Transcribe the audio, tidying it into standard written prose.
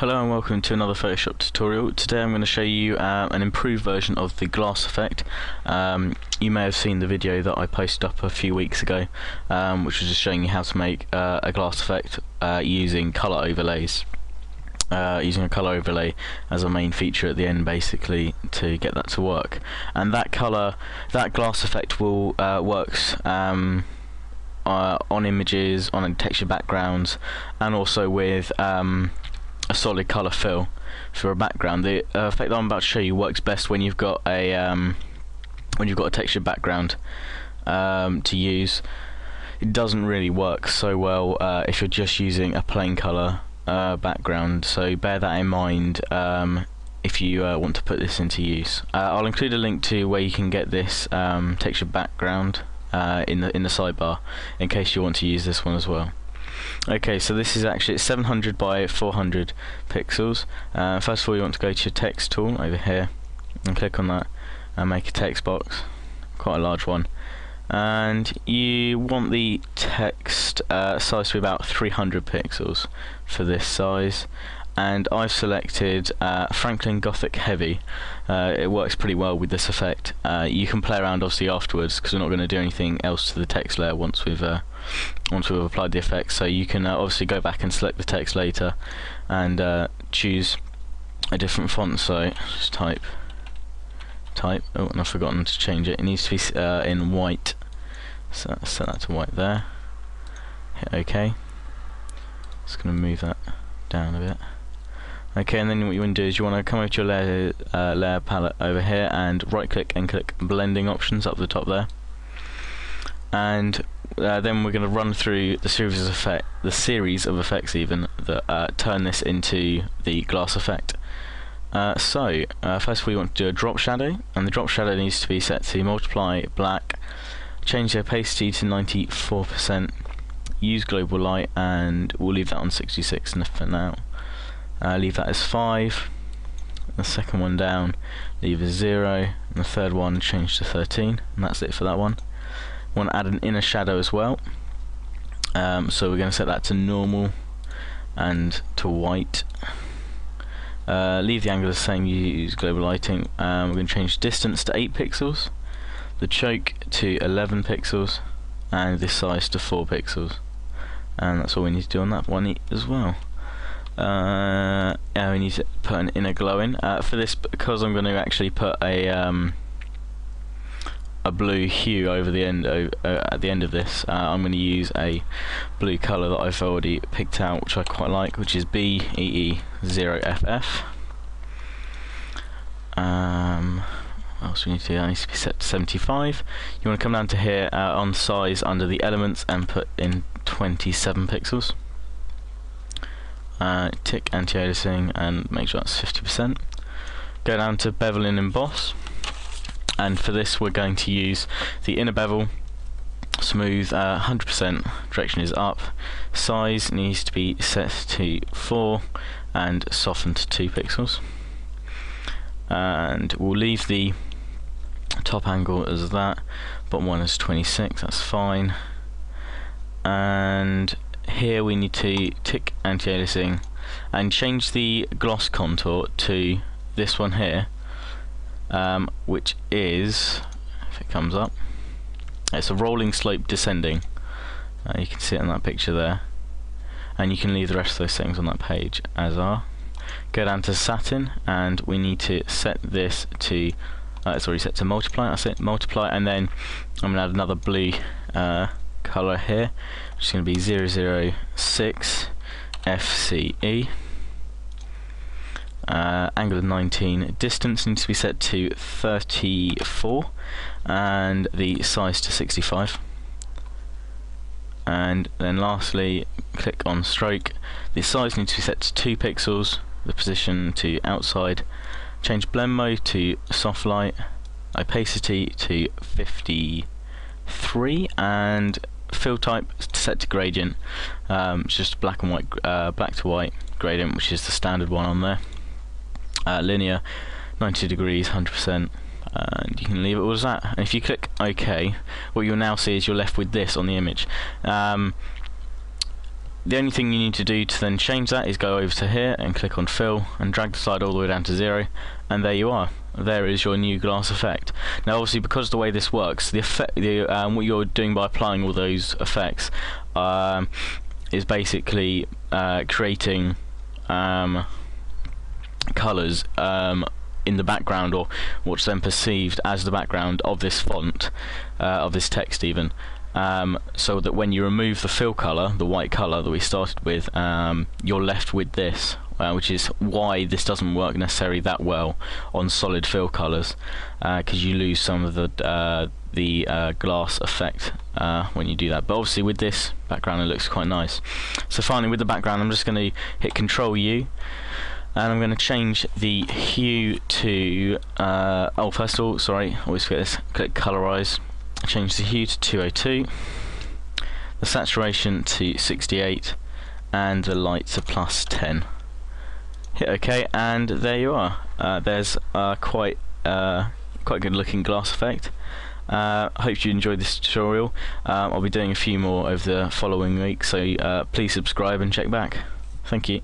Hello and welcome to another Photoshop tutorial. Today I'm going to show you an improved version of the glass effect. You may have seen the video that I posted up a few weeks ago, which was just showing you how to make a glass effect using colour overlays. Using a colour overlay as a main feature at the end, basically, to get that to work. And that glass effect will works on images, on texture backgrounds, and also with a solid colour fill for a background. The effect that I'm about to show you works best when you've got a textured background to use. It doesn't really work so well if you're just using a plain colour background, so bear that in mind if you want to put this into use. I'll include a link to where you can get this textured background in the sidebar in case you want to use this one as well. Okay, so this is actually 700 by 400 pixels. First of all, you want to go to your text tool over here and click on that and make a text box, quite a large one, and you want the text size to be about 300 pixels for this size. And I've selected Franklin Gothic Heavy. It works pretty well with this effect. You can play around obviously afterwards, because we're not going to do anything else to the text layer once we've applied the effect. So you can obviously go back and select the text later and choose a different font. So just type. Oh, and I've forgotten to change it. It needs to be in white. So set that to white there. Hit OK. Just going to move that down a bit. Okay, and then what you want to do is you want to come over to your layer palette over here and right click and click blending options up the top there. And then we're going to run through the series of effects even that turn this into the glass effect. First of all, you want to do a drop shadow, and the drop shadow needs to be set to multiply black, change the opacity to 94%, use global light, and we'll leave that on 66 for now. Leave that as 5, the second one down leave as 0, and the third one change to 13, and that's it for that one. Want to add an inner shadow as well, so we're going to set that to normal and to white. Leave the angle the same, use global lighting. We're going to change distance to 8 pixels, the choke to 11 pixels, and this size to 4 pixels, and that's all we need to do on that one as well. We need to put an inner glow in for this, because I'm going to actually put a blue hue over the end at the end of this. I'm going to use a blue colour that I've already picked out, which I quite like, which is BEE0FF. What else we need to do? That needs to be set to 75. You want to come down to here on size under the elements and put in 27 pixels. Tick anti-aliasing and make sure that's 50%. Go down to bevel and emboss, and for this we're going to use the inner bevel, smooth 100%, direction is up, size needs to be set to 4 and softened to 2 pixels, and we'll leave the top angle as that, bottom one is 26, that's fine. And here we need to tick anti-aliasing and change the gloss contour to this one here, which is, if it comes up, it's a rolling slope descending. You can see it in that picture there, and you can leave the rest of those settings on that page as are. Go down to satin, and we need to set this to it's already set to multiply. That's it, multiply, and then I'm going to add another blue colour here, which is going to be 006 FCE. Angle of 19, distance needs to be set to 34, and the size to 65. And then lastly, click on stroke. The size needs to be set to 2 pixels, the position to outside. Change blend mode to soft light, opacity to 53, and fill type set to gradient. It's just black and white, black to white gradient, which is the standard one on there. Linear, 90 degrees, 100%, and you can leave it all as that. And if you click OK, what you'll now see is you're left with this on the image. the only thing you need to do to then change that is go over to here and click on fill and drag the slide all the way down to 0, and there you are. There is your new glass effect. Now obviously, because the way this works, the effect, what you're doing by applying all those effects is basically creating colours in the background, or what's then perceived as the background of this font, of this text even. So that when you remove the fill colour, the white colour that we started with, you're left with this, which is why this doesn't work necessarily that well on solid fill colours, because you lose some of the glass effect when you do that. But obviously with this background it looks quite nice. So finally, with the background, I'm just going to hit Control U, and I'm going to change the hue to first of all, sorry, I always forget this, click Colorize, change the hue to 202, the saturation to 68, and the light to +10. Hit OK, and there you are. There's quite good looking glass effect. Hope you enjoyed this tutorial. I'll be doing a few more over the following week, so please subscribe and check back. Thank you.